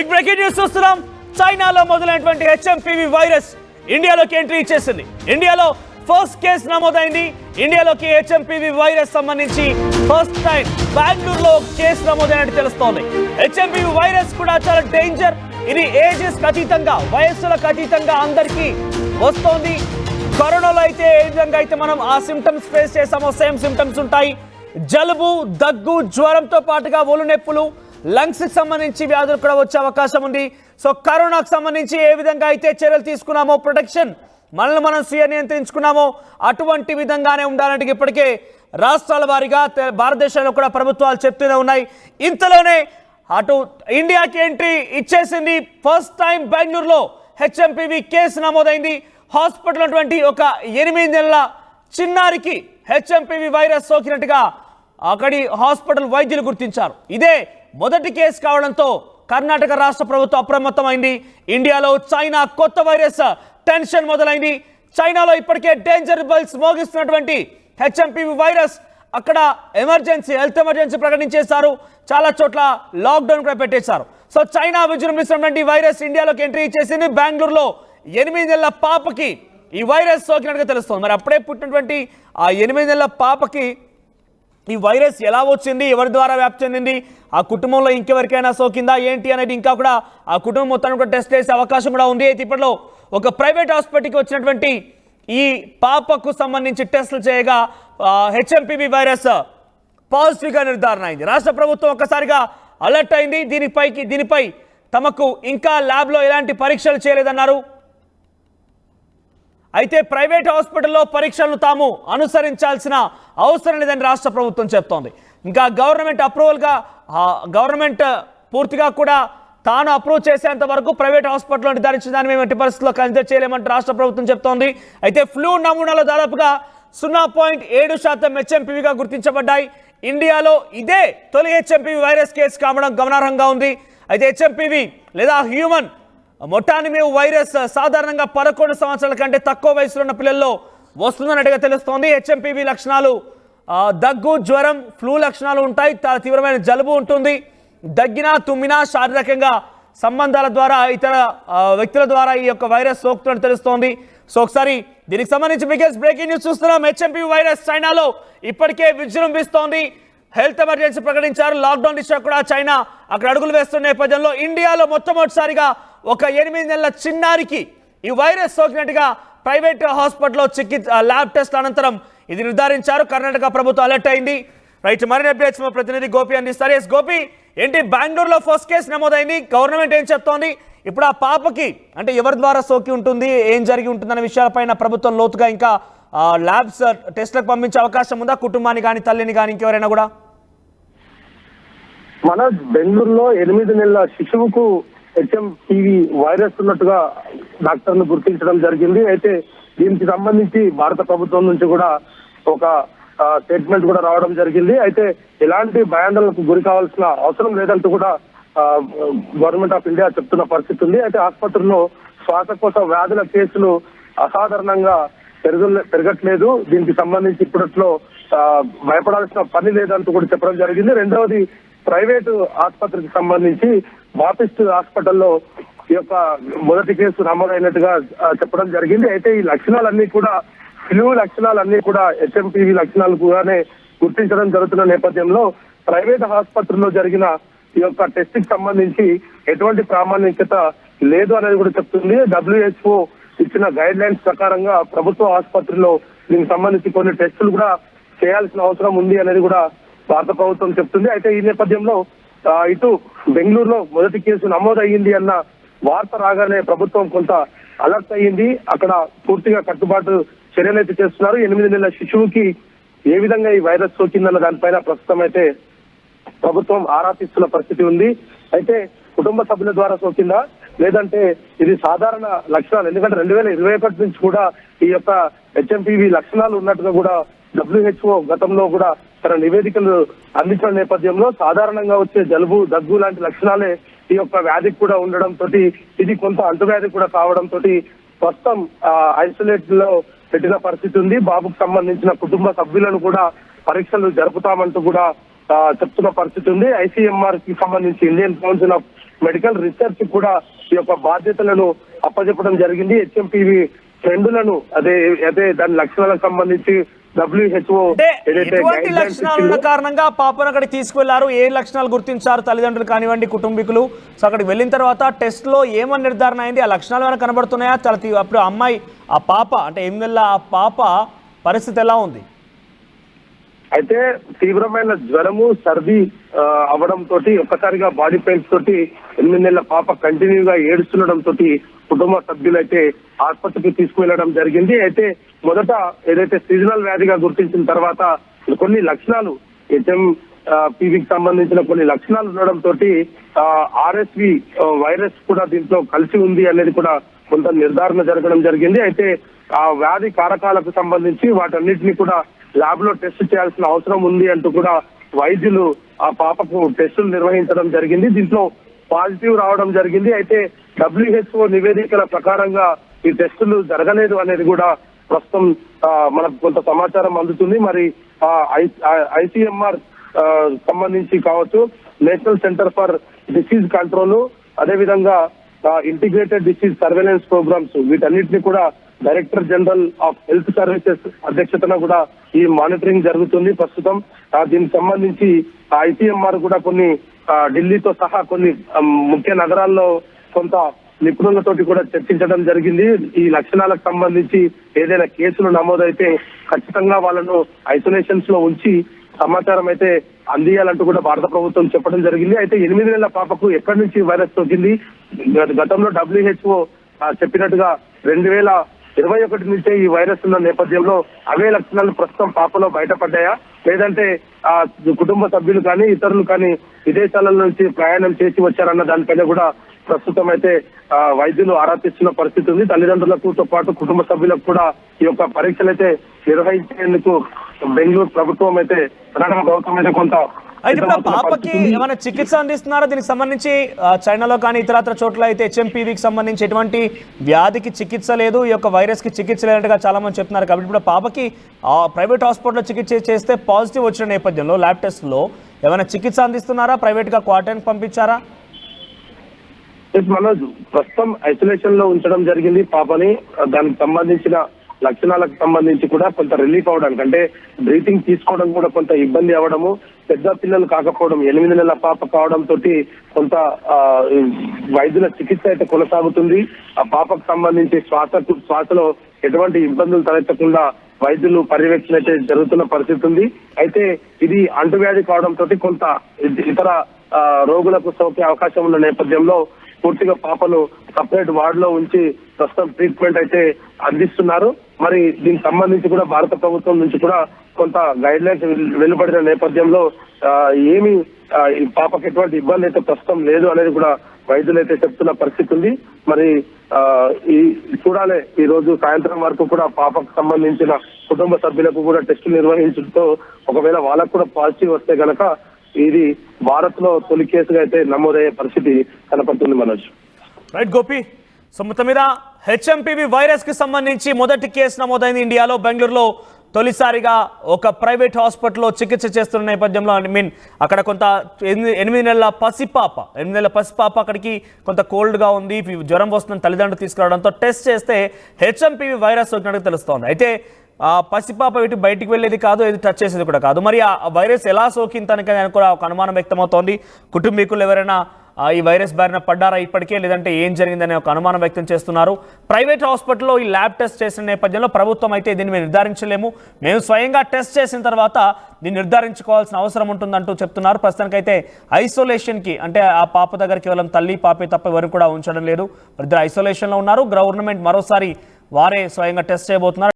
Big breaking news చూస్తున్నాం. చైనాలో మొదలైనటువంటి హెచ్ఎంపీవీ వైరస్ ఇండియాలోకి ఎంట్రీ ఇచ్చేసింది. ఇండియాలో ఫస్ట్ కేసు నమోదైంది. ఇండియాలోకి హెచ్ఎంపీవీ వైరస్ సంబంధించి ఫస్ట్ టైం బెంగళూరులో కేసు నమోదైనట్టు తెలుస్తోంది. హెచ్ఎంపీవీ వైరస్ కూడా చాలా డేంజర్. ఇది ఏజెస్ అతీతంగా, వయస్సులకు అతీతంగా అందరికీ వస్తోంది. కరోనాలో అయితే ఏ విధంగా అయితే మనం ఆ సిమ్టమ్స్ ఫేస్ చేసామో సేమ్ సిమ్టమ్స్ ఉంటాయి. జలుబు, దగ్గు, జ్వరంతో పాటుగా ఒళ్ళు నొప్పులు, లంగ్స్ కి సంబంధించి వ్యాధులు కూడా వచ్చే అవకాశం ఉంది. సో కరోనాకు సంబంధించి ఏ విధంగా అయితే చర్యలు తీసుకున్నామో, ప్రొటెక్షన్ మనల్ని మనం స్వీయ నియంత్రించుకున్నామో అటువంటి విధంగానే ఉండాలంటే ఇప్పటికే రాష్ట్రాల వారీగా భారతదేశంలో కూడా ప్రభుత్వాలు చెప్తూనే ఉన్నాయి. ఇంతలోనే అటు ఇండియాకి ఎంట్రీ ఇచ్చేసింది. ఫస్ట్ టైం బెంగళూరులో హెచ్ఎంపీవీ కేసు నమోదైంది. హాస్పిటల్ ఉన్నటువంటి ఒక 8 నెలల చిన్నారికి హెచ్ఎంపీవీ వైరస్ సోకినట్టుగా అక్కడి హాస్పిటల్ వైద్యులు గుర్తించారు. ఇదే మొదటి కేసు కావడంతో కర్ణాటక రాష్ట్ర ప్రభుత్వం అప్రమత్తమైంది. ఇండియాలో చైనా కొత్త వైరస్ టెన్షన్ మొదలైంది. చైనాలో ఇప్పటికే డేంజర్ బెల్స్ మోగిస్తున్నటువంటి హెచ్ఎంపీవీ వైరస్ అక్కడ హెల్త్ ఎమర్జెన్సీ ప్రకటించేశారు. చాలా చోట్ల లాక్డౌన్ కూడా పెట్టేశారు. సో చైనా విజృంభిస్తున్నటువంటి వైరస్ ఇండియాలోకి ఎంట్రీ ఇచ్చేసింది. బెంగళూరులో 8 నెలల పాపకి ఈ వైరస్ సోకినట్టుగా తెలుస్తుంది. మరి అప్పుడే పుట్టినటువంటి ఆ 8 నెలల పాపకి ఈ వైరస్ ఎలా వచ్చింది, ఎవరి ద్వారా వ్యాప్తి చెందింది, ఆ కుటుంబంలో ఇంకెవరికైనా సోకిందా ఏంటి అనేది ఇంకా కూడా ఆ కుటుంబం మొత్తాన్ని కూడా టెస్ట్ చేసే అవకాశం కూడా ఉంది. అయితే ఇప్పట్లో ఒక ప్రైవేట్ హాస్పిటల్కి వచ్చినటువంటి ఈ పాపకు సంబంధించి టెస్టులు చేయగా హెచ్ఎంపీవీ వైరస్ పాజిటివ్గా నిర్ధారణ అయింది. రాష్ట్ర ప్రభుత్వం ఒక్కసారిగా అలర్ట్ అయింది. దీనిపై తమకు ఇంకా ల్యాబ్లో ఎలాంటి పరీక్షలు చేయలేదన్నారు. అయితే ప్రైవేట్ హాస్పిటల్లో పరీక్షలను తాము అనుసరించాల్సిన అవసరం లేదని రాష్ట్ర ప్రభుత్వం చెప్తోంది. ఇంకా గవర్నమెంట్ పూర్తిగా కూడా తాను అప్రూవ్ చేసేంత వరకు ప్రైవేట్ హాస్పిటల్లో నిర్ధారించడాన్ని మేము ఎట్టి పరిస్థితుల్లో కన్సిడర్ చేయలేమంటూ రాష్ట్ర ప్రభుత్వం చెప్తోంది. అయితే ఫ్లూ నమూనాలో దాదాపుగా 0.7% హెచ్ఎంపీవీగా గుర్తించబడ్డాయి. ఇండియాలో ఇదే తొలి హెచ్ఎంపీవీ వైరస్ కేసు కావడం గమనార్హంగా ఉంది. అయితే హెచ్ఎంపీవీ లేదా హ్యూమన్ మొటానిమేవ్ వైరస్ సాధారణంగా 11 సంవత్సరాల కంటే తక్కువ వయసులో ఉన్న పిల్లల్లో వస్తుందన్నట్టుగా తెలుస్తోంది. హెచ్ఎంపీవీ లక్షణాలు దగ్గు, జ్వరం, ఫ్లూ లక్షణాలు ఉంటాయి. తీవ్రమైన జలుబు ఉంటుంది. దగ్గినా, తుమ్మినా శారీరకంగా సంబంధాల ద్వారా ఇతర వ్యక్తుల ద్వారా ఈ యొక్క వైరస్ సోకుతున్నట్టు తెలుస్తోంది. సో ఒకసారి దీనికి సంబంధించి బిగ్గెస్ట్ బ్రేకింగ్ న్యూస్ చూస్తున్నాం. హెచ్ఎంపీవీ వైరస్ చైనాలో ఇప్పటికే విజృంభిస్తోంది. హెల్త్ ఎమర్జెన్సీ ప్రకటించారు. లాక్డౌన్ దిశ కూడా చైనా అక్కడ అడుగులు వేస్తున్న నేపథ్యంలో ఇండియాలో మొట్టమొదటిసారిగా ఒక 8 నెలల చిన్నారికి ఈ వైరస్ సోకినట్టుగా ప్రైవేట్ హాస్పిటల్లో ల్యాబ్ టెస్ట్ అనంతరం ఇది నిర్ధారించారు. కర్ణాటక ప్రభుత్వం అలర్ట్ అయింది. రైట్, మరిన్ని అప్డేట్స్ మా ప్రతినిధి గోపి అందిస్తారు. ఎస్ గోపి, ఏంటి బెంగళూరులో ఫస్ట్ కేసు నమోదైంది, గవర్నమెంట్ ఏం చెప్తోంది? ఇప్పుడు ఆ పాపకి అంటే ఎవరి ద్వారా సోకి ఉంటుంది, ఏం జరిగి ఉంటుందనే విషయాలపైన ప్రభుత్వం లోతుగా ఇంకా ల్యాబ్స్ టెస్ట్లకు పంపించే అవకాశం ఉందా? కుటుంబాన్ని కానీ, తల్లిని కానీ, ఇంకెవరైనా కూడా? మన బెంగళూరులో 8 నెలల శిశువుకు హెచ్ఎంపీవీ వైరస్ ఉన్నట్టుగా డాక్టర్లు గుర్తించడం జరిగింది. అయితే దీనికి సంబంధించి భారత ప్రభుత్వం నుంచి కూడా ఒక స్టేట్మెంట్ కూడా రావడం జరిగింది. అయితే ఎలాంటి భయాందోళనకు గురి కావాల్సిన అవసరం లేదంటూ కూడా గవర్నమెంట్ ఆఫ్ ఇండియా చెప్తున్న పరిస్థితి ఉంది. అయితే ఆసుపత్రుల్లో శ్వాసకోశ వ్యాధుల కేసులు అసాధారణంగా పెరగట్లేదు. దీనికి సంబంధించి ఇప్పట్లో భయపడాల్సిన పని లేదంటూ కూడా చెప్పడం జరిగింది. రెండవది, ప్రైవేటు ఆసుపత్రికి సంబంధించి బాపిస్ట్ హాస్పిటల్లో ఈ యొక్క మొదటి కేసు నమోదైనట్టుగా చెప్పడం జరిగింది. అయితే ఈ లక్షణాలన్నీ కూడా ఫ్లూ లక్షణాలన్నీ కూడా హెచ్ఎంపీవీ లక్షణాలుగానే గుర్తించడం జరుగుతున్న నేపథ్యంలో ప్రైవేట్ ఆసుపత్రుల్లో జరిగిన ఈ యొక్క టెస్ట్ కి సంబంధించి ఎటువంటి ప్రామాణికత లేదు అనేది కూడా చెప్తుంది. WHO ఇచ్చిన గైడ్ లైన్స్ ప్రకారంగా ప్రభుత్వ ఆసుపత్రిలో దీనికి సంబంధించి కొన్ని టెస్టులు కూడా చేయాల్సిన అవసరం ఉంది అనేది కూడా భారత ప్రభుత్వం చెప్తుంది. అయితే ఈ నేపథ్యంలో ఇటు బెంగళూరులో మొదటి కేసు నమోదయ్యింది అన్న వార్త రాగానే ప్రభుత్వం కొంత అలర్ట్ అయ్యింది. అక్కడ పూర్తిగా కట్టుబాటు చర్యలు అయితే చేస్తున్నారు. 8 నెలల శిశువుకి ఏ విధంగా ఈ వైరస్ సోకిందన్న దానిపైన ప్రస్తుతం అయితే ప్రభుత్వం ఆరా తీస్తున్న పరిస్థితి ఉంది. అయితే కుటుంబ సభ్యుల ద్వారా సోకిందా లేదంటే ఇది సాధారణ లక్షణాలు, ఎందుకంటే 2021 నుంచి కూడా ఈ యొక్క హెచ్ఎంపీవీ లక్షణాలు ఉన్నట్టుగా కూడా WHO గతంలో కూడా తన నివేదికలు అందించిన నేపథ్యంలో సాధారణంగా వచ్చే జలుబు, దగ్గు లాంటి లక్షణాలే ఈ యొక్క వ్యాధికి కూడా ఉండడంతో ఇది కొంత అంటువ్యాధి కూడా కావడంతో ప్రస్తుతం ఐసోలేట్ లో పెట్టిన పరిస్థితి ఉంది. బాబుకు సంబంధించిన కుటుంబ సభ్యులను కూడా పరీక్షలు జరుపుతామంటూ కూడా చెప్తున్న పరిస్థితి ఉంది. ICMR కి సంబంధించి Indian council of medical research కూడా ఈ యొక్క బాధ్యతలను అప్పచెప్పడం జరిగింది. హెచ్ఎంపీవీ ట్రెండులను అదే దాని లక్షణాలకు సంబంధించి WHO ఎటువంటి లక్షణాలు ఉన్న కారణంగా పాపను అక్కడికి తీసుకువెళ్లారు, ఏ లక్షణాలు గుర్తించారు తల్లిదండ్రులు కానివ్వండి కుటుంబీకులు? సో అక్కడికి వెళ్ళిన తర్వాత టెస్ట్ లో ఏమని నిర్ధారణ అయింది? ఆ లక్షణాలు ఏమైనా కనబడుతున్నాయా? అప్పుడు అమ్మాయి ఆ పాప అంటే 8 నెలల ఆ పాప పరిస్థితి ఎలా ఉంది? అయితే తీవ్రమైన జ్వరము సర్ది అవ్వడం తోటి ఒక్కసారిగా బాడీ పెయిన్స్ తోటి 8 నెలల పాప కంటిన్యూగా ఏడుస్తుండడం తోటి కుటుంబ సభ్యులైతే ఆసుపత్రికి తీసుకువెళ్లడం జరిగింది. అయితే మొదట ఏదైతే సీజనల్ వ్యాధిగా గుర్తించిన తర్వాత కొన్ని లక్షణాలు HMPVకి సంబంధించిన కొన్ని లక్షణాలు ఉండడం తోటి RSV వైరస్ కూడా దీంట్లో కలిసి ఉంది అనేది కూడా కొంత నిర్ధారణ జరగడం జరిగింది. అయితే ఆ వ్యాధి కారకాలకు సంబంధించి వాటన్నిటిని కూడా ల్యాబ్ లో టెస్ట్ చేయాల్సిన అవసరం ఉంది అంటూ కూడా వైద్యులు ఆ పాపకు టెస్టులు నిర్వహించడం జరిగింది. దీంట్లో పాజిటివ్ రావడం జరిగింది. అయితే WHO నివేదికల ప్రకారంగా ఈ టెస్టులు జరగలేదు అనేది కూడా ప్రస్తుతం మనకు కొంత సమాచారం అందుతుంది. మరి ICMR సంబంధించి కావచ్చు, national centre for disease control, అదేవిధంగా ఇంటిగ్రేటెడ్ డిసీజ్ సర్వేలెన్స్ ప్రోగ్రామ్స్, వీటన్నిటిని కూడా director general of health services అధ్యక్షతన కూడా ఈ మానిటరింగ్ జరుగుతుంది ప్రస్తుతం. దీనికి సంబంధించి ICMR కూడా కొన్ని ఢిల్లీతో సహా కొన్ని ముఖ్య నగరాల్లో కొంత నిపుణులతోటి కూడా చర్చించడం జరిగింది. ఈ లక్షణాలకు సంబంధించి ఏదైనా కేసులు నమోదైతే ఖచ్చితంగా వాళ్ళను ఐసోలేషన్స్ లో ఉంచి సమాచారం అయితే అందియాలంటూ కూడా భారత ప్రభుత్వం చెప్పడం జరిగింది. అయితే 8 నెలల పాపకు ఎక్కడి నుంచి వైరస్ సోకింది? గతంలో WHO చెప్పినట్టుగా 2021 నుంచే ఈ వైరస్ ఉన్న నేపథ్యంలో అవే లక్షణాలు ప్రస్తుతం పాపలో బయటపడ్డాయా, లేదంటే కుటుంబ సభ్యులు కానీ ఇతరులు కానీ విదేశాల నుంచి ప్రయాణం చేసి వచ్చారన్న దానిపైన కూడా ప్రస్తుతం అయితే వైద్యులు ఆరా తీస్తున్న పరిస్థితి ఉంది. తల్లిదండ్రులతో పాటు కుటుంబ సభ్యులకు కూడా ఈ యొక్క పరీక్షలు అయితే నిర్వహించేందుకు బెంగళూరు ప్రభుత్వం అయితే కర్ణాటక ప్రభుత్వం అయితే కొంత అయితే ఇప్పుడు పాపకి ఏమైనా చికిత్స అందిస్తున్నారా? దీనికి సంబంధించి చైనాలో కానీ ఇతరత్ర చోట్ల అయితే HMPVకి సంబంధించి ఎటువంటి వ్యాధికి చికిత్స లేదు, ఈ యొక్క వైరస్ కి చికిత్స లేనట్టుగా చాలా మంది చెప్తున్నారు. కాబట్టి ఇప్పుడు పాపకి ప్రైవేట్ హాస్పిటల్లో చికిత్స చేస్తే పాజిటివ్ వచ్చిన నేపథ్యంలో ల్యాబ్ టెస్ట్ లో ఏమైనా చికిత్స అందిస్తున్నారా? ప్రైవేట్ గా క్వారంటైన్ పంపించారా? మనోజ్, ప్రస్తుతం ఐసోలేషన్ లో ఉంచడం జరిగింది పాపని. దానికి సంబంధించిన లక్షణాలకు సంబంధించి కూడా కొంత రిలీఫ్ అవడానికి, అంటే బ్రీతింగ్ తీసుకోవడం కూడా కొంత ఇబ్బంది అవ్వడము, పెద్ద పిల్లలు కాకపోవడం, 8 నెలల పాప కావడం తోటి కొంత వైద్యుల చికిత్స అయితే కొనసాగుతుంది. ఆ పాపకు సంబంధించి శ్వాసలో ఎటువంటి ఇబ్బందులు తలెత్తకుండా వైద్యులు పర్యవేక్షణ అయితే జరుగుతున్న పరిస్థితి ఉంది. అయితే ఇది అంటువ్యాధి కావడం తోటి కొంత ఇతర రోగులకు సోకే అవకాశం ఉన్న నేపథ్యంలో పూర్తిగా పాపను సపరేట్ వార్డ్ లో ఉంచి ప్రస్తుతం ట్రీట్మెంట్ అయితే అందిస్తున్నారు. మరి దీనికి సంబంధించి కూడా భారత ప్రభుత్వం నుంచి కూడా కొంత గైడ్ లైన్స్ వెలువడిన నేపథ్యంలో ఏమి ఈ పాపకి ఎటువంటి ఇబ్బంది అయితే ప్రస్తుతం లేదు అనేది కూడా వైద్యులు అయితే చెప్తున్న పరిస్థితి ఉంది. మరి ఈ చూడాలి, ఈ రోజు సాయంత్రం వరకు కూడా పాపకు సంబంధించిన కుటుంబ సభ్యులకు కూడా టెస్టులు నిర్వహించడంతో ఒకవేళ వాళ్ళకు కూడా పాజిటివ్ వస్తే గనక ఇది భారత్ లో తొలి కేసుగా అయితే నమోదయ్యే పరిస్థితి కనపడుతుంది. మనోజ్, రైట్ గోపి. సో మొత్తం మీద HMPV వైరస్ కి సంబంధించి మొదటి కేసు నమోదైంది ఇండియాలో. బెంగళూరులో తొలిసారిగా ఒక ప్రైవేట్ హాస్పిటల్లో చికిత్స చేస్తున్న నేపథ్యంలో అక్కడ కొంత 8 నెలల పసిపాప అక్కడికి కొంత కోల్డ్గా ఉంది, జ్వరం వస్తుందని తల్లిదండ్రులు తీసుకురావడంతో టెస్ట్ చేస్తే HMPV వైరస్ సోకినట్టు తెలుస్తోంది. అయితే పసిపాప ఇటు బయటికి వెళ్ళేది కాదు, ఏది టచ్ చేసేది కూడా కాదు. మరి ఆ వైరస్ ఎలా సోకిందని కూడా ఒక అనుమానం వ్యక్తమవుతోంది. కుటుంబీకులు ఎవరైనా ఈ వైరస్ బారిన పడ్డారా ఇప్పటికే, లేదంటే ఏం జరిగిందనే ఒక అనుమానం వ్యక్తం చేస్తున్నారు. ప్రైవేట్ హాస్పిటల్లో ఈ ల్యాబ్ టెస్ట్ చేసిన నేపథ్యంలో ప్రభుత్వం అయితే దీన్ని మేము నిర్ధారించలేము, మేము స్వయంగా టెస్ట్ చేసిన తర్వాత దీన్ని నిర్ధారించుకోవాల్సిన అవసరం ఉంటుందంటూ చెప్తున్నారు. ప్రస్తుతానికైతే ఐసోలేషన్కి, అంటే ఆ పాప దగ్గర కేవలం తల్లి పాపే తప్ప ఎవరు కూడా ఉంచడం లేదు. ఇద్దరు ఐసోలేషన్లో ఉన్నారు. గవర్నమెంట్ మరోసారి వారే స్వయంగా టెస్ట్ చేయబోతున్నారు.